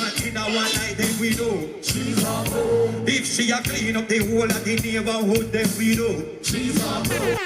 woman in our night, then we know she's a boo. If she a clean up the whole of the neighborhood, then we know she's a boo.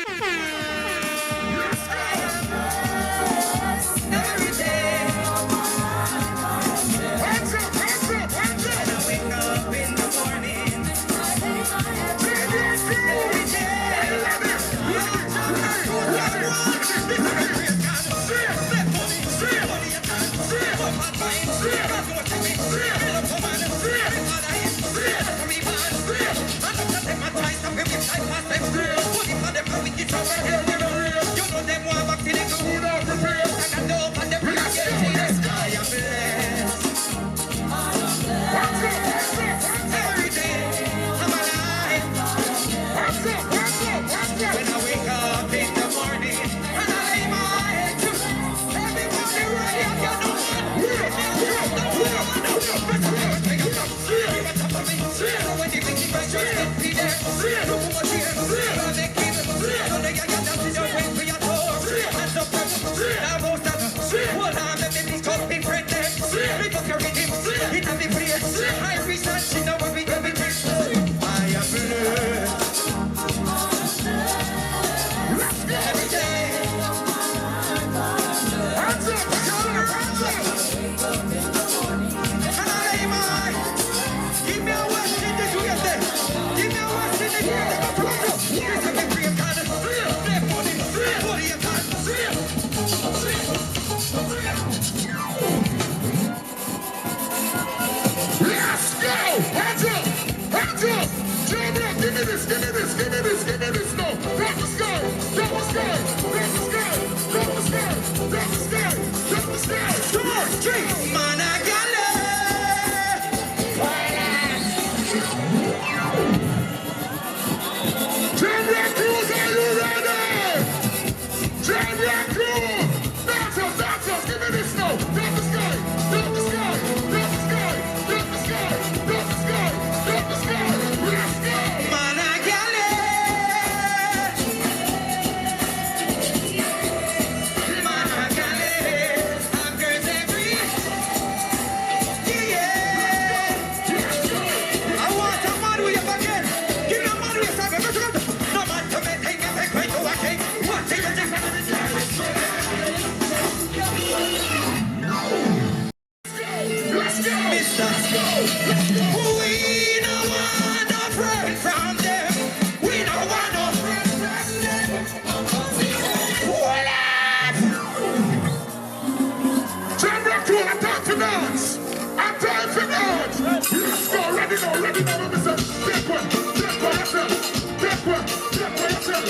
Jamrock Cruise, are you ready? Jamrock Cruise! Dancers, give me this now! Drop the sky! Drop the sky! Drop the sky! Drop the sky! Drop the sky! Drop the sky! Let's go! Managale! Managale! I'm girls every... Yeah! I want a man with you again! Give me a man with you again! No man to make things take way to a king! What thing is this? Let's go! Let's go! We don't want no friend from them. We don't want no friend from them. Jamrock Cruise, I'm time to dance. I'm time to dance. Let's go. Ready now, let me say. Take one yourself. Take one yourself.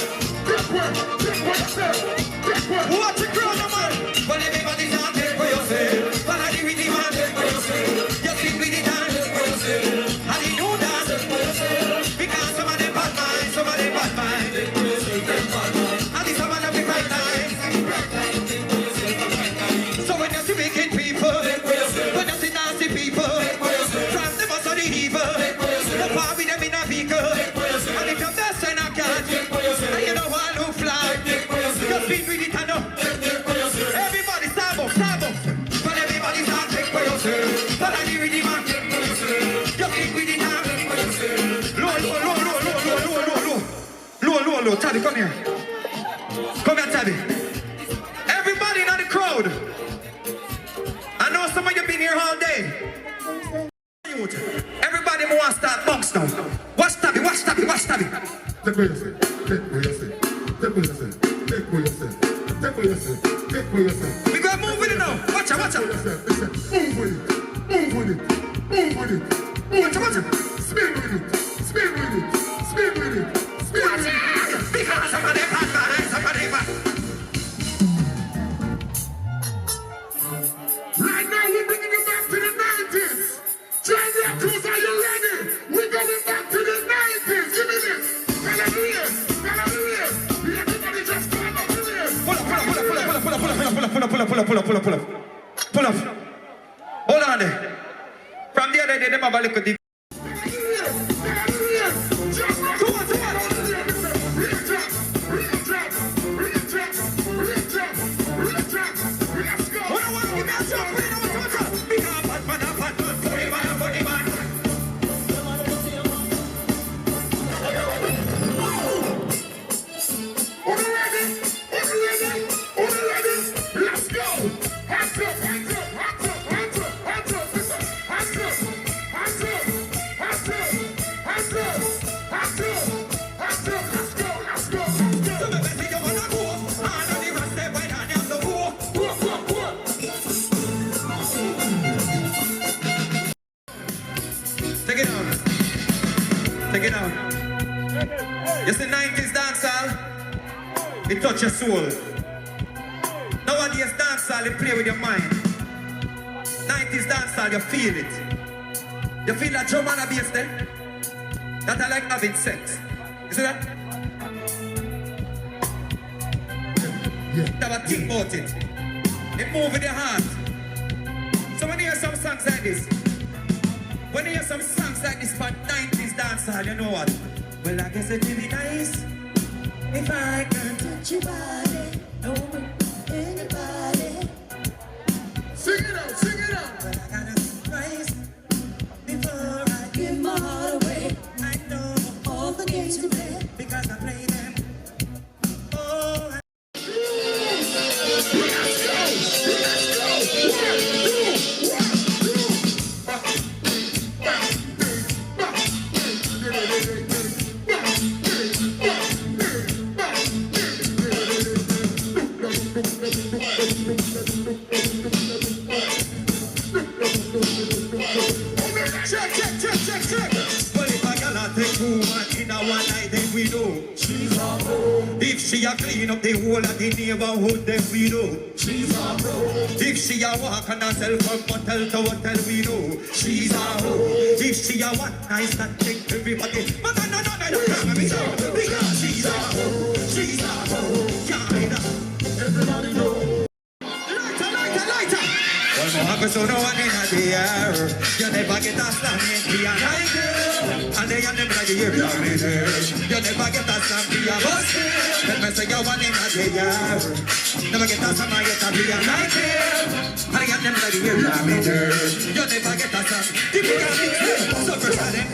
Watch it grow, no man. But everybody's out there for yourself. But I did with the man, take for yourself. You think with the time, take for yourself. I did do that, take for yourself. Because some of them bad mind, some of them bad mind. Take for yourself. And some of them be right time. So when you see wicked people, when you see nasty people, from the most of the evil, the power with them in a vehicle. And if you're best in a cat, and you don't want to fly, just be with it and know. Everybody stand up. But everybody stand take for yourself. But I need with the man. Just think with it and low. Tabby, come here. Come here, Tabby. Everybody in the crowd. I know some of you been here all day. Everybody want to start bunks now. Watch Tabby. Take what you say. We gonna move with it now. Watch out. Move with it. Watch it. Spin with it. Because somebody back behind somebody back. Right now we're bringing you back to the 90s. Jamrock Cruise, are you ready? We're going back to the 90s. Give me this. Hallelujah. Everybody just come up to this. Pull up. Hold on there. From the other day, them have a little deep. Take it on. Take it on. You see 90s dancehall? It touch your soul. Nowadays dancehall, it play with your mind. 90s dancehall, you feel it. You feel that drum and a bass there? That I like having sex. You see that? Have a think about it. It move with your heart. So when you hear some songs like this, when you hear some songs like this for 90s dancehall, you know what? Well, I guess it would be nice if I can touch your body, no anybody. Sing it out, sing it out. But I gotta think twice before I give my heart away. I know all the games you play because I play them. Oh, if she a clean up the whole of the neighborhood, then we know she's a hoe. If she a walk on herself from hotel to hotel, we know she's a hoe. If she a one night stand, take everybody, but no, because she's a hoe. She's a hoe. Everybody know. Lighter. Well, no, so no one in the air. You never get a slam in the night. And they are never the year. You never get a slam in the bus. Let me say you one in the air. Never get a slam in the night. And they are never the year. You never get a slam. If you can mix it, so first of them.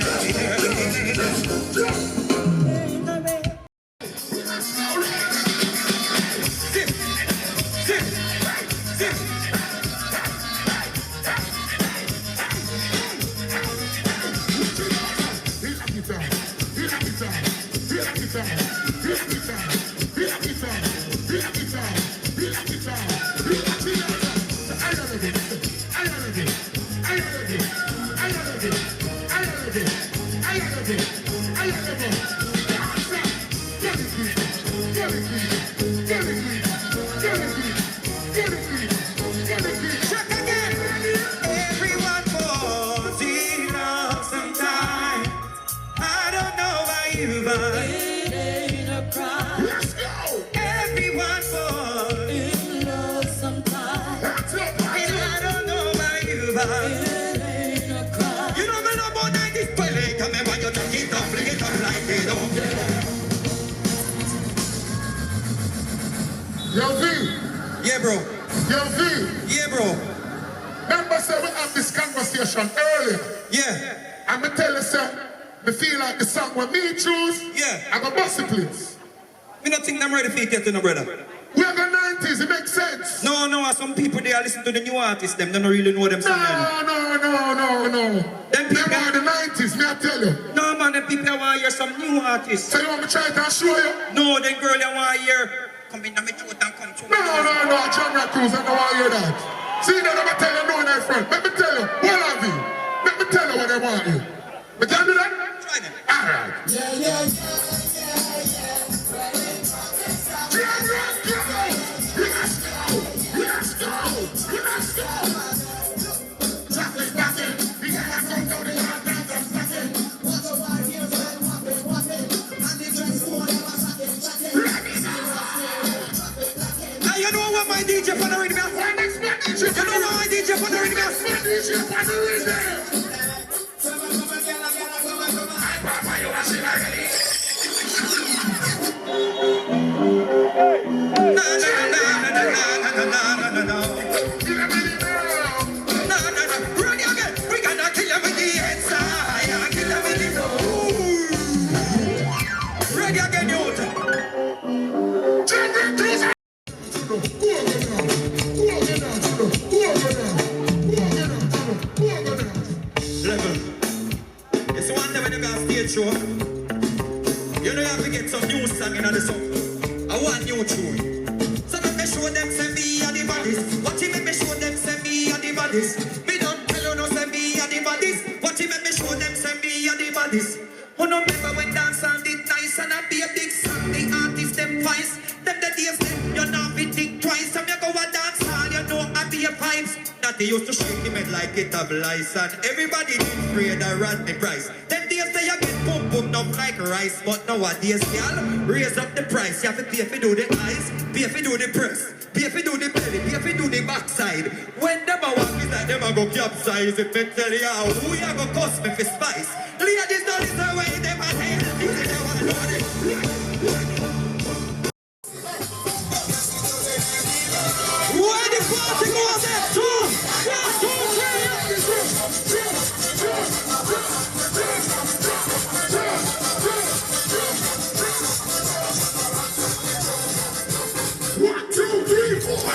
Yo, V. Yeah, bro. Yo, V. Yeah, bro. Remember, say we had this conversation earlier. Yeah. I'm going to tell you, sir, me feel like the song when me choose, yeah. I go bust it, please. Me not think I'm ready for it yet, no, brother. We are the 90s, it makes sense. No, some people, they are listening to the new artists, them don't really know them song. No. Them people are the 90s, me I tell you. No, man, them people want to hear some new artists. So you want me to try to show you? No, them girl, you want to hear, come in and me throat and come to me. No, Jamrock Cruise, I don't want to hear that. See, they never tell you no in their front. Let me tell you, what have you? Let me tell you what they want you. But can you do that? Try them. All right. Yeah. Jamrock Cruise! Let's go! Chocolate bucket, we got to go to the hot dance bucket. What's the one here, man? Walk it. And the dress code, now you know what my DJ for the ring bell? You know what my DJ for the ring bell? my DJ for the ring bell. Show. You know you have to get some new song in the song. I want new tune. So let me show them say me and the bodies. What you make me show them say me and the bodies. Me don't tell you no say me and the bodies. What you make me show them say are the baddest. Who no remember when dancehall did nice and I be a big song, the artist them vice. Them the days them, you know me think twice. And you go a dancehall, you know I be a vibes. That they used to shake him head like it have lice. And everybody did afraid I ran the price. Them days they you get boom boom up like rice. But nowadays, y'all, raise up the price. You have to pay if you do the eyes, pay if you do the press, pay if you do the belly, pay if you do the backside. When them a walk is like them a go capsize. If they tell you how, who you go cost me for spice. Ladies don't listen the way them a say. They want to know this. Where the party goes at 2, 1, 2, 3, 4.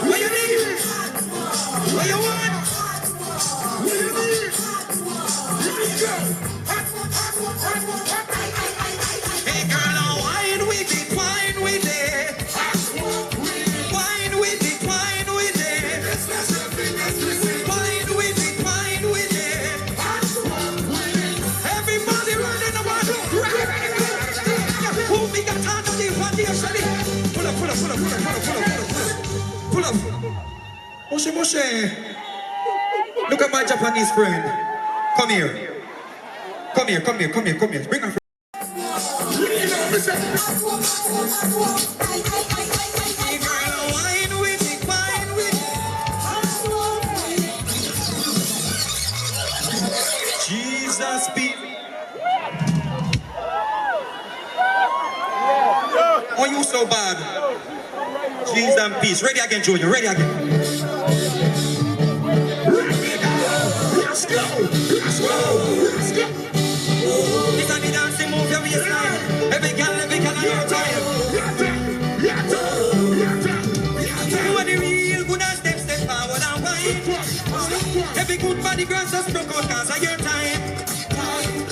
What you need? What you want? What you need? Let's go. Hey girl, now wine with it, wine with it. Wine with it, wine with it. Wine with it, wine with it. Everybody running around. Who me got time to leave on the ocean? Pull up, pull up, pull up, pull up, pull up, pull up, pull up. Pull up. Moshe, Moshe. Look at my Japanese friend. Come here. Come here, come here, come here, come here. Bring her friend. Wine with it, wine with it. Jesus be. Oh, you so bad. Jesus and peace. Ready again, Junior. Ready again. Let's go. Let's go. Let's go. This is the dancing move your waistline. Every girl on your time. You are the real good and step forward and wine. Every good body girls just broke out cause of your time.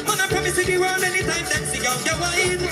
Man, I promise you the world anytime them see out your wine.